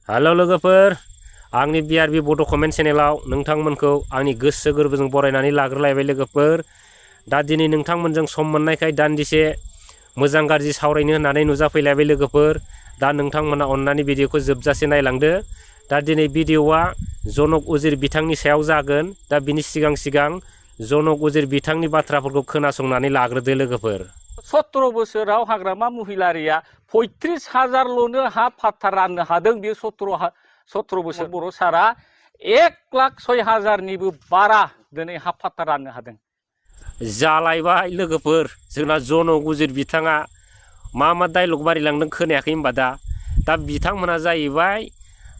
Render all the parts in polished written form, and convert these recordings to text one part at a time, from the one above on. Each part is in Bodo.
हेल' लोगोफोर आंनि BRB बड' कमेन्ट चेनेलाव नोंथांमोनखौ आंनि गोसो गोरबोजों बरायनानै लाग्रोलायबाय लोगोफोर। दा दिनै नोंथांमोनजों सम मोननायखाय दान्दिसे मोजां गाज्रि सावरायनो होननानै नुजाफैलायबाय लोगोफोर। दा नोंथांमोना अननानै भिडिअखौ जोबजासे नायलांदो। दा दिनै भिडिअआ जनक उजिर बिथांनि सायाव जागोन। दा बिनि सिगां जनक उजिर बिथांनि बाथ्राफोरखौ खोनासंनानै लाग्रोदो लोगोफोर। 17 बोसोराव हाग्रामा महिलारिया 35,000ल'नो हा फाट्टा राननो हादों। बे 17 बोसोर बर' सारा 1,06,000निबो बारा दिनै हा फाट्टा राननो हादों। जालायबाय लोगोफोर, जोंना जनक उजिर बिथाङा मा डायलग बारिलांदों खोनायाखै होनबा? दा बिथांमोना जाहैबाय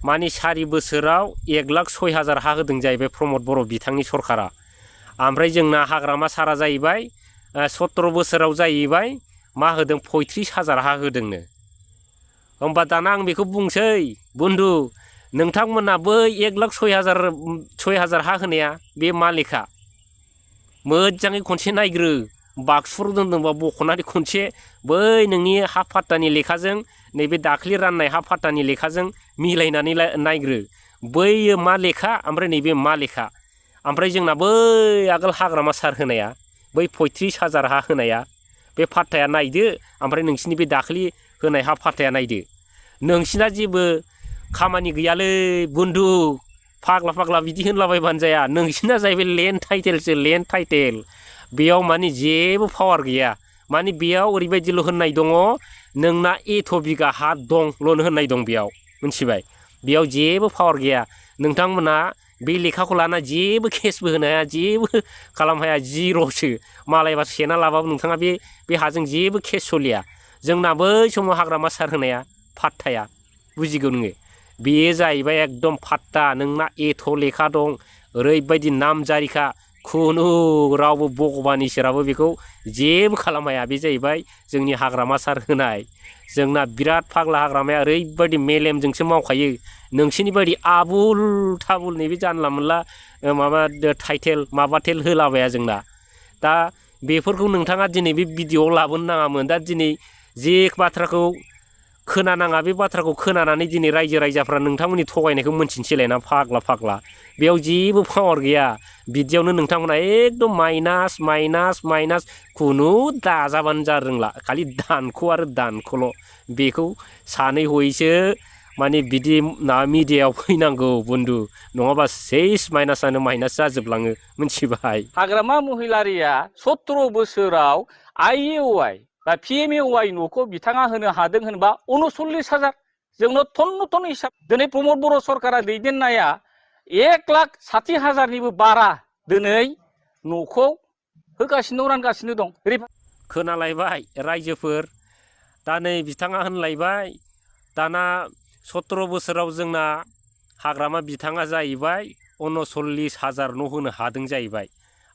माने 4 बोसोराव 1,06,000 हा होदों जाहैबाय प्रमद बर' बिथांनि सरकारा। ओमफ्राय जोंना हाग्रामा सारा जाहैबाय 17 बोसोराव जाहैबाय मा होदों 35,000 हा होदोंनो। होमबा दाना आं बेखौ बुंसै बन्धु, नोंथांमोना बै 1,06,000 हा होनाया बे मा लेखा? मोजाङै खनसे नायग्रो, बाक्सुफोर दोनदोंबा बख'नानै खनसे बै नोंनि हा फाट्टानि लेखाजों नैबे दाख्लि राननाय हा फाट्टानि लेखाजों मिलायनानै नायग्रो। बैयो मा लेखा ओमफ्राय नैबे मा लेखा? ओमफ्राय जोंना बै आगोल हाग्रामा सार होनाया बै 35,000 हा होनाया बे फाट्टाया नायदो, ओमफ्राय नोंसिनि बे दाख्लि होनाय हा फाट्टाया नायदो। नोंसिना जेबो खामानि गैयालै बन्धु, फाग्ला बिदि होनलाबायबानो जाया। नोंसिना जाहैबाय लेन्ड टाइटेलसो, लेन्ड टाइटेल। बेयाव माने जेबो पावार गैया। माने बेयाव ओरैबायदिल' होननाय दङ, नोंना एथ' बिगा हा दंल' होननाय दं बेयाव, मिथिबाय? बेयाव जेबो पावार गैया। नोंथांमोना बे लेखाखौ लाना जेबो केसबो होनो हाया, जेबो खालामनो हाया, जिर'सो। मालायबा सेना लाबाबो नोंथाङा बे हाजों जेबो केस सलिया। जोंना बै समाव हाग्रामा सार होनाया फाट्टाया, बुजिगौ नोङो? बेयो जाहैबाय एकदम फाट्टा। नोंना एथ' लेखा दं, ओरैबायदि नाम जारिखा, खुनु रावबो भगबान इसोराबो बेखौ जेबो खालामनो हाया। बे जाहैबाय जोंनि हाग्रामा सार होनाय। जोंना बिराद फाग्ला हाग्रामाया, ओरैबायदि मेलेमजोंसो मावखायो। नोंसिनि बायदि आबुल थाबुल नैबे जानला मोनला माबा टाइटेल माबाटेल होलाबाया जोंना। दा बेफोरखौ नोंथाङा दिनै बे भिडिअ'आव लाबोनो नाङामोन। दा दिनै जे बाथ्राखौ खोनानाङा बे बाथ्राखौ खोनानानै दिनै रायजो राजाफ्रा नोंथांमोननि थगायनायखौ मोनथिनोसैलायना फाग्ला। बेयाव जेबो पावार गैया। बिदियावनो नोंथांमोना एकदम माइनास खुनु दाजाबानो जा रोंला, खालि दानख' आरो दानख'ल'। बेखौ सानै हयैसो माने बिदि मिडियायाव फैनांगौ बन्धु, नङाबा सेस माइनासानो माइनास जाजोबलाङो, मिथिबाय? हाग्रामा महिलारिया 17 बोसोराव IAOI बा PMAOI न'खौ बिथाङा होनो हादों होनबा 39,000। जोंनो टन हिसाब दिनै प्रमद बर' सरकारा दैदेननाया 1,60,000निबो बारा दिनै न'खौ होगासिनो रानगासिनो दं। खोनालायबाय रायजोफोर, दा नै बिथाङा होनलायबाय दाना 17 बोसोराव जोंना हाग्रामा बिथाङा जाहैबाय 39,000 न' होनो हादों जाहैबाय।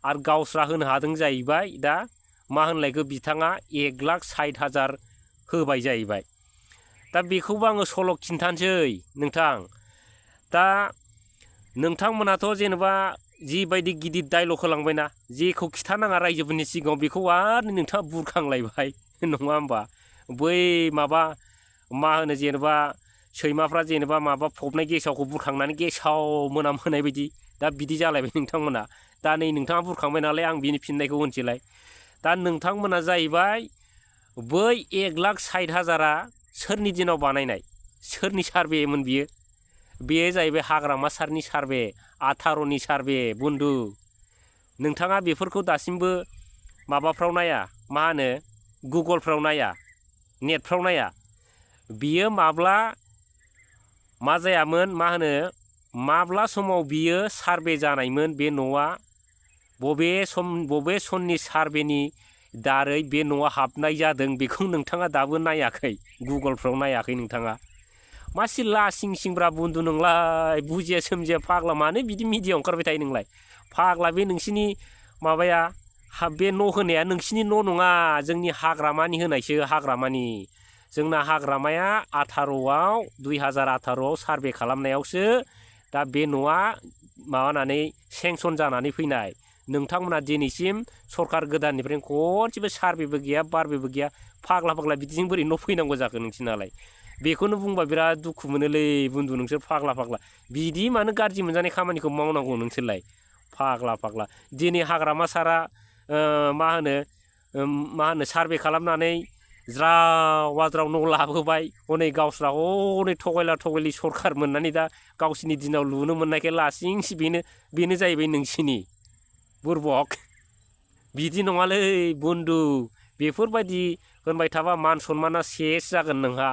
आरो गावस्रा होनो हादों जाहैबाय दा मा होनलायखो बिथाङा 1,60,000 होबाय जाहैबाय। दा बेखौबो आङो सल' खिन्थानोसै नोंथां। दा नोंथांमोनाथ' जेनेबा जिबायदि गिदिर डायलग होलांबायना, जेखौ खिथानाङा रायजोफोरनि सिगाङाव बेखौ आरो नोंथाङा बुरखांलायबाय, नङा होमबा? बै माबा मा होनो जेनेबा सैमाफ्रा जेनेबा माबा फबनाय गेसावखौ बुरखांनानै गेसाव मोनामहोनाय बायदि दा बिदि जालायबाय नोंथांमोना। दा नै नोंथाङा बुरखांबाय नालाय आं बिनि फिननायखौ होनसैलाय। दा नोंथांमोना जाहैबाय बै 1,60,000आ सोरनि दिनाव बानायनाय, सोरनि सारभेमोन बियो? बेयो जाहैबाय हाग्रामा सारनि सारभे, 18नि सारभे बन्धु। नोंथाङा बेफोरखौ दासिमबो माबाफ्राव नाया, मा होनो गुगलफ्राव नाया, नेटफ्राव नाया। बियो माब्ला मा जायामोन, मा होनो माब्ला समाव बियो सारभे जानायमोन, बे न'आ बबे सननि सारभेनि दारै बे न'आ हाबनाय जादों, बेखौ नोंथाङा दाबो नायाखै, गुगलफ्राव नायाखै नोंथाङा। मासि लासिं सिंब्रा बन्धु नोंलाय, बुजिया सोमजिया फाग्ला, मानो बिदि मिडियायाव ओंखारबाय थायो नोंलाय? फाग्ला बे नोंसिनि माबाया बे न' होनाया नोंसिनि न' नङा, जोंनि हाग्रामानि होनायसो, हाग्रामानि। जोंना हाग्रामाया 18आव 2018आव सारभे खालामनायावसो दा बे न'आ माबानानै सेंसन जानानै फैनाय। नोंथांमोना दिनैसिम सरकार गोदाननिफ्रायनो खनसेबो सारभेबो गैया, बारभेबो गैया। फाग्ला बिदिजों बोरै न' फैनांगौ जाखो नोंसिनालाय? बेखौनो बुंबा बिराद दुखु मोनोलै बन्धु नोंसोर फाग्ला फाग्ला बिदि मानो गाज्रि मोनजानाय खामानिखौ मावनांगौ नोंसोरलाय फाग्ला फाग्ला दिनै हाग्रामा सारा मा होनो सार्भे खालामनानै ज्राव वाज्राव न' लाबोबाय हनै गावस्रा हनै थगायला थगायलि सरखार मोननानै दा गावसिनि दिनाव लुनो मोननायखाय लासिंसि बेनो जाहैबाय नोंसिनि बुरबक बिदि नङालै बन्धु बेफोरबायदि होनबाय थाबा मान सन्माना सेस जागोन नोंहा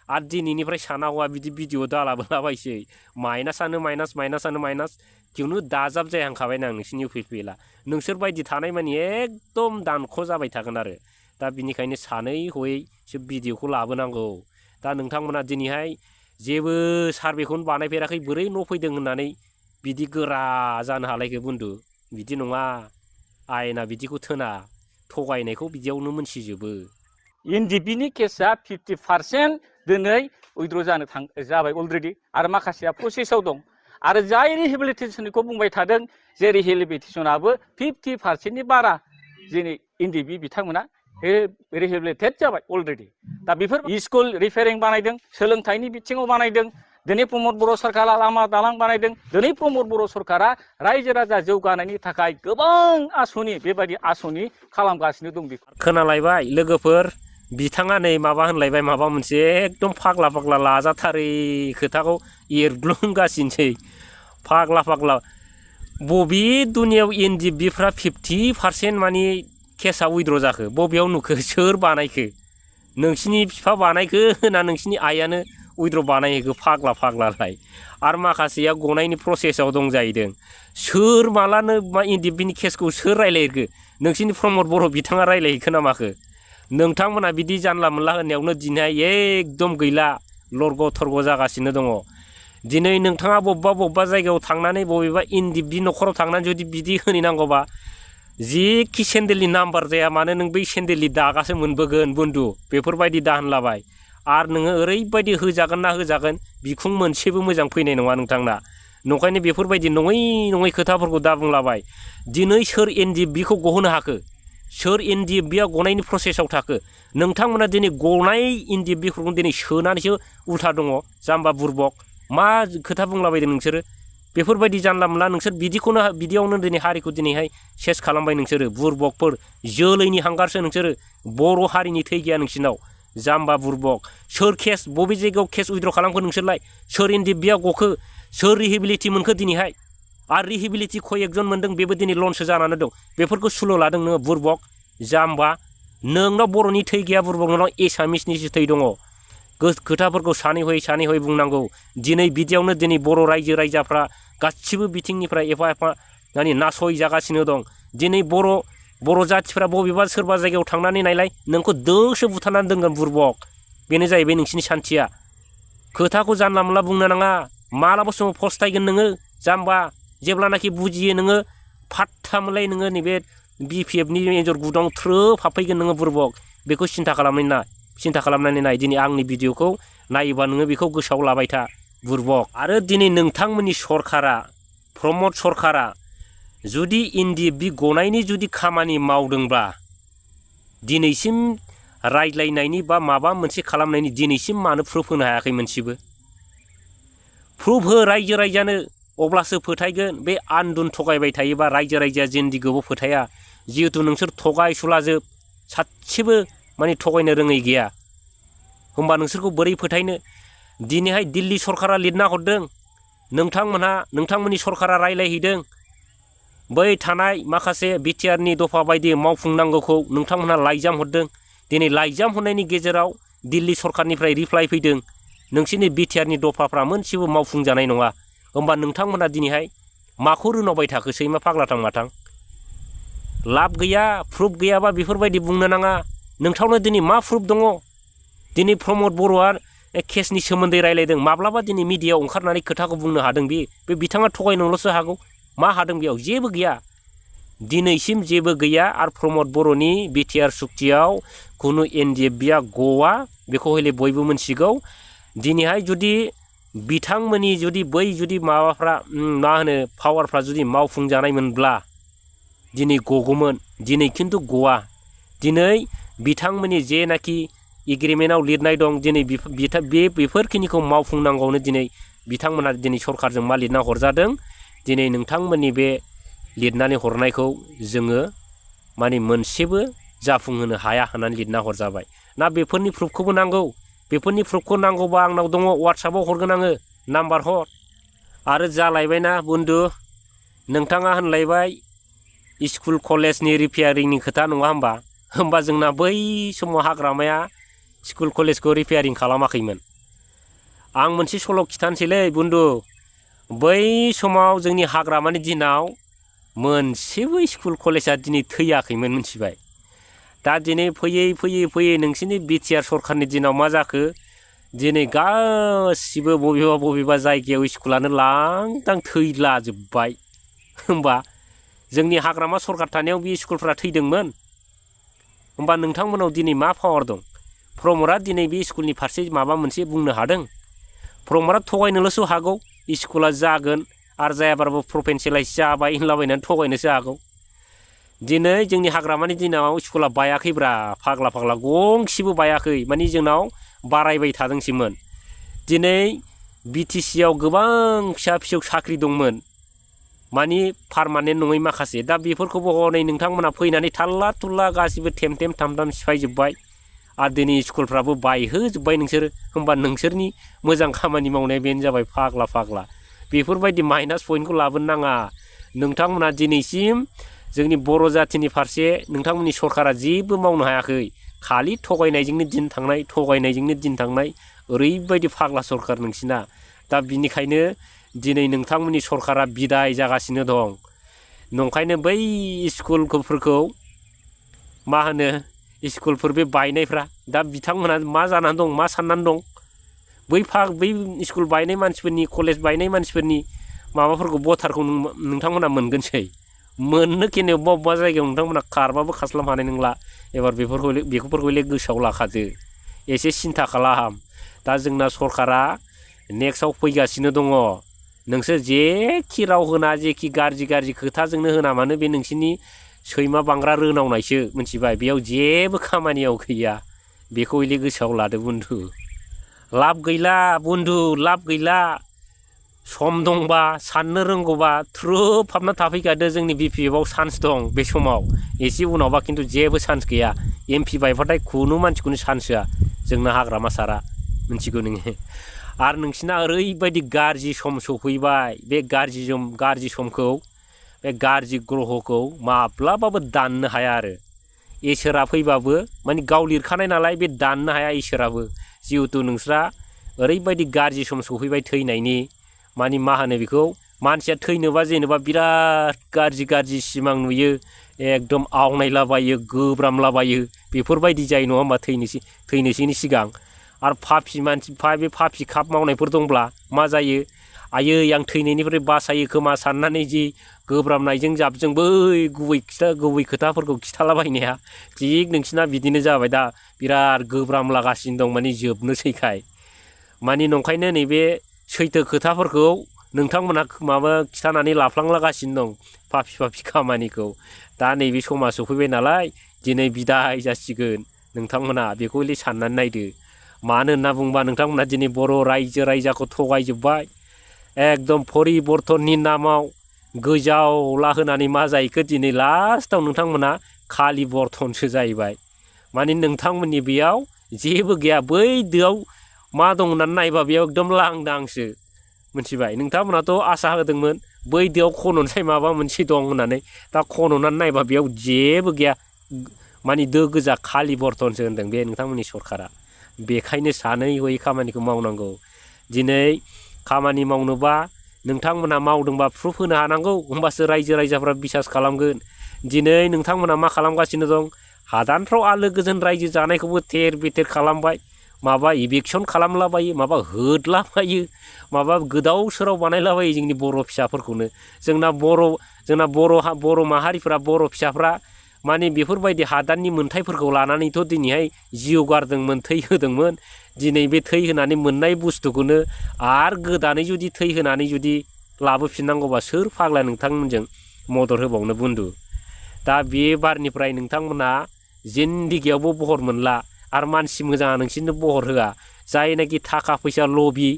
आरो दिनैनिफ्राय सानावा बिदि भिडिअ दालाबोलाबायसै माइनासानो माइनास जिखुनु दाजाब जायाहांखाबायना नोंसिनि इउपिपिएलआ नोंसोर बायदि थानाय मानि एकदम दानख' जाबाय थागोन आरो दा बिनिखायनो सानै हयैसो भिडिअखौ लाबोनांगौ दा नोंथांमोना दिनैहाय जेबो सार्भेखौनो बानायफेराखै बोरै न' फैदों होननानै बिदि गोरा जानो हालायखो बन्धु बिदि नङा आयेना बिदिखौ थोना थगायनायखौ बिदियावनो मोनथिजोबो एनडिपिनि केसा 50% दिनै उइद्र' जानो जाबाय अलरेडि आरो माखासेया प्रसेसआव दं आरो जाय रिहेबिलिटेसनखौ बुंबाय थादों जे रिहेबिलिटेसनाबो 50%नि बारा दिनै एनडिपि बिथांमोना रिहेबिलिटेट जाबाय अलरेडि दा बेफोर स्कुल रिपेयारिं बानायदों सोलोंथाइनि बिथिङाव बानायदों दिनै प्रमद बर' सरकारा लामा दालां बानायदों दिनै प्रमद बर' सरकारा रायजो राजा जौगानायनि थाखाय गोबां आसनि बेबायदि आसनि खालामगासिनो दं बेखौ खोनालायबाय लोगोफोर बिथाङा नै माबा होनलायबाय माबा मोनसे एकदम फाग्ला फाग्ला लाजाथारै खोथाखौ एरग्लुंगासिनोसै फाग्ला फाग्ला बबे दुनियाव एनडिपिफ्रा 50% मानि केसा उइद्र' जाखो बबेयाव नुखो सोर बानायखो नोंसिनि बिफा बानायखो ना नोंसिनि आइयानो उइद्र' बानायहैखो फाग्ला फाग्लालाय आरो माखासेया गनायनि प्रसेसआव दं जाहैदों सोर मालानो मा एनडिपिनि केसखौ सोर रायलायखो नोंसिनि प्रमद बर' बिथाङा रायलायहैखो ना माखो नोंथांमोना बिदि जानला मोनला होननायावनो दिनैहाय एकदम गैला लरग' थरग' जागासिनो दङ दिनै नोंथाङा बबेबा जायगायाव थांनानै बबेबा एनडिपि न'खराव थांनानै जुदि बिदि होनैनांगौबा जिखि सेन्देलनि नाम्बार जाया मानो नों बै सेन्देलनि दागासो मोनबोगोन बन्धु बेफोरबायदि दा होनलाबाय आरो नोङो ओरैबायदि होजागोन ना होजागोन बिखुं मोनसेबो मोजां फैनाय नङा नोंथांना नंखायनो बेफोरबायदि नङै खोथाफोरखौ दा बुंलाबाय दिनै सोर एनडिपिखौ गहोनो हाखो सोर एनडिपिआ गनायनि प्रसेसआव थाखो नोंथांमोना दिनै गनाय एनडिपिफोरखौ दिनै सोनानैसो उल्था दङ जाम्बा बुरबक मा खोथा बुंलाबायदों नोंसोरो बेफोरबायदि जानला मोनला नोंसोर बिदियावनो दिनै हारिखौ दिनैहाय सेस खालामबाय नोंसोरो बुरबकफोर जोलैनि हांगारसो नोंसोरो बर' हारिनि थै गैया नोंसिनाव जाम्बा बुरबक सोर केस बबे जायगायाव केस उइद्र' खालामखो नोंसोरलाय सोर एनडिपिआ गखो सोर रिहेबिलिटि मोनखो दिनैहाय आरो रिहेबिलिटि कयेकजन मोनदों बेबो दिनै लनसो जानानै दं बेफोरखौ सुल' लादों नोङो बुरबक जाम्बा नोंनाव बर'नि थै गैया बुरबक नोंनाव एसामिसनिसो थै दङ खोथाफोरखौ सानै हयै बुंनांगौ दिनै बिदियावनो दिनै बर' रायजो राजाफ्रा गासिबो बिथिंनिफ्राय एफा माने नासय जागासिनो दं दिनै बर' जाथिफ्रा बबेबा सोरबा जायगायाव थांनानै नायलाय नोंखौ दोंसो बुथारनानै दोनगोन बुरबक बेनो जाहैबाय नोंसिनि सान्थिया खोथाखौ जानला मोनला बुंनो नाङा मालाबा समाव फस्थायगोन नोङो जाम्बा जेब्लानाखि बुजियो नोङो फात्ता मोनलाय नोङो नैबे बिपिएफनि एन्जर गुदुङाव थ्रोब हाबफैगोन नोङो बुरबक बेखौ सिन्था खालामनानै नाय दिनै आंनि भिडिअखौ नायोबा नोङो बेखौ गोसोआव लाबाय था बुरबक आरो दिनै नोंथांमोननि सरकारा प्रमद सरकारा जुदि एनडिपि गनायनि जुदि खामानि मावदोंब्ला दिनैसिम रायज्लायनायनि बा माबा मोनसे खालामनायनि दिनैसिम मानो प्रुफ होनो हायाखै मोनसेबो प्रुफ हो रायजो राजानो अब्लासो फोथायगोन बे आन्दुन थगायबाय थायोबा रायजो राजाया जिन्दिगोबो फोथाया जिहेतु नोंसोर थगाय सुलाजोब सासेबो माने थगायनो रोङै गैया होमबा नोंसोरखौ बोरै फोथायनो दिनैहाय दिल्ली सरकारा लिरना हरदों नोंथांमोननि सरकारा रायलायहैदों बै थानाय माखासे बिटिआरनि दफा बायदि मावफुंनांगौखौ नोंथांमोनहा लाइजाम हरदों दिनै लाइजाम हरनायनि गेजेराव दिल्ली सरकारनिफ्राय रिप्लाइ फैदों नोंसिनि बिटिआरनि दफाफ्रा मोनसेबो मावफुंजानाय नङा होमबा नोंथांमोनहा दिनैहाय माखौ रोनावबाय थाखो सैमा फाग्लाथां माथां लाब गैया प्रुफ गैयाबा बेफोरबायदि बुंनो नाङा नोंथांनो दिनै मा प्रुफ दङ दिनै प्रमद बर'आ केसनि सोमोन्दै रायलायदों माब्लाबा दिनै मिडियायाव ओंखारनानै खोथाखौ बुंनो हादों बे बिथाङा थगायनोल'सो हागौ मा हादों बेयाव जेबो गैया दिनैसिम जेबो गैया आरो प्रमद बर'नि बिटिआर सुक्तियाव खुनु एनडिएफबिआ गवा बेखौ हले बयबो मोनथिगौ दिनैहाय जुदि बिथांमोननि जुदि बै जुदि माबाफ्रा मा होनो पावारफ्रा जुदि मावफुंजानायमोनब्ला दिनै गगौमोन दिनै खिन्थु गवा दिनै बिथांमोननि जेनाखि एग्रिमेन्टआव लिरनाय दं दिनै बेफोरखिनिखौ मावफुंनांगौनो दिनै बिथांमोना दिनै सरखारजों मा लिरना हरजादों दिनै नोंथांमोननि बे लिरनानै हरनायखौ जोङो माने मोनसेबो जाफुंहोनो हाया होननानै लिरना हरजाबाय ना बेफोरनि प्रुफखौबो नांगौ बेफोरनि प्रुफखौ नांगौबा आंनाव दङ वाट्सएपआव हरगोन आङो नाम्बार हर आरो जालायबायना बन्धु नोंथाङा होनलायबाय स्कुल कलेजनि रिपेयारिंनि खोथा नङा होमबा जोंना बै समाव हाग्रामाया स्कुल कलेजखौ रिपेयारिं खालामाखैमोन आं मोनसे सल' खिथानोसैलै बन्धु बै समाव जोंनि हाग्रामानि दिनाव मोनसेबो स्कुल कलेजा दिनै थैयाखैमोन मिथिबाय दा दिनै फैयै नोंसिनि बिटिआर सरखारनि दिनाव मा जाखो दिनै गासिबो बबेबा जायगायाव स्कुलानो लांदां थैलाजोब्बाय होमबा जोंनि हाग्रामा सरखार थानायाव बे स्कुलफ्रा थैदोंमोन होमबा नोंथांमोनाव दिनै मा पावार दं प्रमदआ दिनै बे स्कुलनि फारसे माबा मोनसे बुंनो हादों प्रमदआ थगायनोल'सो हागौ स्कुला जागोन आरो जायाबाबो प्रभिन्सियेलाइज जाबाय होनलाबायनानै थगायनोसो हागौ दिनै जोंनि हाग्रामानि दिनाव स्कुला बायाखैब्रा फाग्ला गंसेबो बायाखै माने जोंनाव बारायबाय थादोंसोमोन दिनै बिटिसिआव गोबां फिसा साख्रि दंमोन माने पारमानेन्ट नङै माखासे दा बेफोरखौबो हनै नोंथांमोना फैनानै थाल्ला थुल्ला गासिबो थेम थाम सिफायजोब्बाय आरो दिनै स्कुलफ्राबो बायहोजोब्बाय नोंसोरो होमबा नोंसोरनि मोजां खामानि मावनाया बेनो जाबाय फाग्ला बेफोरबायदि माइनास पइन्टखौ लाबोनो नाङा नोंथांमोना दिनैसिम जोंनि बर' जाथिनि फारसे नोंथांमोननि सरकारा जेबो मावनो हायाखै खालि थगायनायजोंनो दिन थांनाय ओरैबायदि फाग्ला सरकार नोंसिना दा बिनिखायनो दिनै नोंथांमोननि सरकारा बिदाय जागासिनो दं नंखायनो बै स्कुलफोरखौ मा होनो स्कुलफोर बे बायनायफ्रा दा बिथांमोना मा जानानै दं मा साननानै दं बै स्कुल बायनाय मानसिफोरनि कलेज बायनाय मानसिफोरनि माबाफोरखौ भटारखौ नोंथांमोना मोनगोनसै मोननो केने अबेबा जायगायाव नोंथांमोना खारबाबो खास्लाब हानाय नंला एबार बेफोरखौले गोसोआव लाखादो एसे सिन्था खालाम दा जोंना सरकारा नेक्स्टआव फैगासिनो दङ नोंसोर जेखि राव होना जेखि गाज्रि खोथाजोंनो होना मानो बे नोंसिनि सैमा बांग्रा रोनावनायसो मिथिबाय बेयाव जेबो खामानियाव गैया बेखौ हले गोसोआव लादो बन्धु लाब गैला बन्धु लाब गैला सम दंबा साननो रोंगौबा थ्रोब हाबना थाफैखादो जोंनि बिपिएफआव चान्स दं बे समाव एसे उनावबा खिन्थु जेबो चान्स गैया एमपि बायबाथाय खुनु मानसिखौनो चान्स होआ जोंना हाग्रामा सारा मिथिगौ नोङो आरो नोंसिना ओरैबायदि गाज्रि सम सफैबाय बे गाज्रि समखौ बे गाज्रि ग्रहखौ माब्लाबाबो दाननो हाया आरो इसोरा फैबाबो माने गाव लिरखानाय नालाय बे दाननो हाया इसोराबो जिहेथु नोंस्रा ओरैबायदि गाज्रि सम सफैबाय थैनायनि माने मा होनो बेखौ मानसिया थैनोबा जेनेबा बिराद गाज्रि सिमां नुयो एकदम आवनायलाबायो गोब्रामलाबायो बेफोरबायदि जायो नङा होमबा थैनोसैनि सिगां आरो बे पापि खाप मावनायफोर दंब्ला मा जायो आयै आं थैनायनिफ्राय बासायो खोमा साननानै जि गोब्रामनायजों जाबजों बै गुबै खोथाफोरखौ खिथालाबायनाया थिग नोंसिना बिदिनो जाबाय दा बिराद गोब्राम लागासिनो दं माने जोबनोसैखाय माने नंखायनो नैबे सैथो खोथाफोरखौ नोंथांमोना माबा खिथानानै लाफ्लांलागासिनो दं पापि खामानिखौ दा नैबे समा सफैबाय नालाय दिनै बिदाय जासिगोन नोंथांमोना बेखौ हले साननानै नायदो मानो होनना बुंबा नोंथांमोना दिनै बर' रायजाखौ थगायजोब्बाय एकदम परिबर्तननि नामाव गोजावला होनानै मा जाहैखो दिनै लास्टआव नोंथांमोना खालि बर्तनसो जाहैबाय माने नोंथांमोननि बेयाव जेबो गैया बै दोआव मा दं होननानै नायबा बेयाव एकदम लांदांसो मिथिबाय नोंथांमोनाथ' आसा होदोंमोन बै दोआव खन'नाय माबा मोनसे दं होननानै दा खन'नानै नायबा बेयाव जेबो गैया माने दो गोजा खालि बर्तनसो होनदों बे नोंथांमोननि सरकारा बेखायनो सानै हयै खामानिखौ मावनांगौ दिनै खामानि मावनोबा नोंथांमोना मावदोंबा प्रुफ होनो हानांगौ होमबासो रायजाफ्रा बिसास खालामगोन दिनै नोंथांमोना मा खालामगासिनो दं हादानफ्राव आलो गोजोन रायजो जानायखौबो थेर बेथेर खालामबाय माबा इभिकसन खालामलाबायो माबा होदलाबायो माबा गोदाव सोराव बानायलाबायो जोंनि बर' फिसाफोरखौनो जोंना बर' माहारिफ्रा बर' फिसाफ्रा माने बेफोरबायदि हादाननि मोन्थायफोरखौ लानानैथ' दिनैहाय जिउ गारदोंमोन थै होदोंमोन दिनै बे थै होनानै मोननाय बुस्थुखौनो आरो गोदानै जुदि थै होनानै जुदि लाबोफिननांगौबा सोर फाग्ला नोंथांमोनजों मदद होबावनो बन्धु दा बे बारनिफ्राय नोंथांमोना जिन्दिगियावबो बहर मोनला आरो मानसि मोजाङा नोंसोरनो बहर होआ जायनाखि थाखा फैसा लबि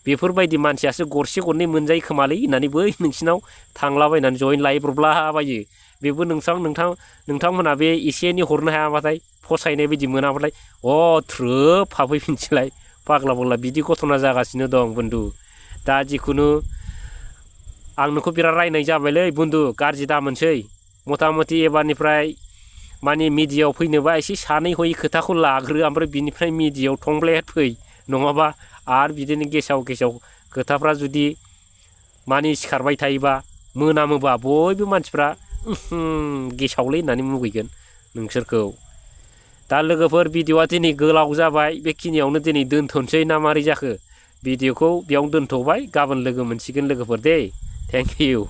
बेफोरबायदि मानसियासो गरसे गरनै मोनजायो खोमालै होननानै बै नोंसिनाव थांलाबायनानै जइन लायब्रबलाबायो बेबो नोंथांमोनहा बे एसे एनै हरनो हायाबाथाय फसायनाय बायदि मोनाबाथाय थ्रोब हाबफैफिनसैलाय फाग्ला बिदि घटना जागासिनो दं बन्धु। दा जिखुनु आं नोंखौ बिराद रायनाय जाबायलै बन्धु गाज्रि दामोनसै मथा मथि एबारनिफ्राय माने मिडियायाव फैनोबा एसे सानै हयै खोथाखौ लाग्रो ओमफ्राय बिनिफ्राय मिडियायाव थंब्लेद फै नङाबा आरो बिदिनो गेसाव खोथाफ्रा जुदि माने सिखारबाय थायोबा मोनामोबा बयबो मानसिफ्रा गेसावलै होननानै मुगैगोन नोंसोरखौ। दा लोगोफोर भिडिअआ दिनै गोलाव जाबाय बेखिनियावनो दिनै दोनथ'नोसै ना मारै जाखो भिडिअखौ बेयावनो दोनथ'बाय गाबोन लोगो मोनसिगोन लोगोफोर दे थेंक इउ।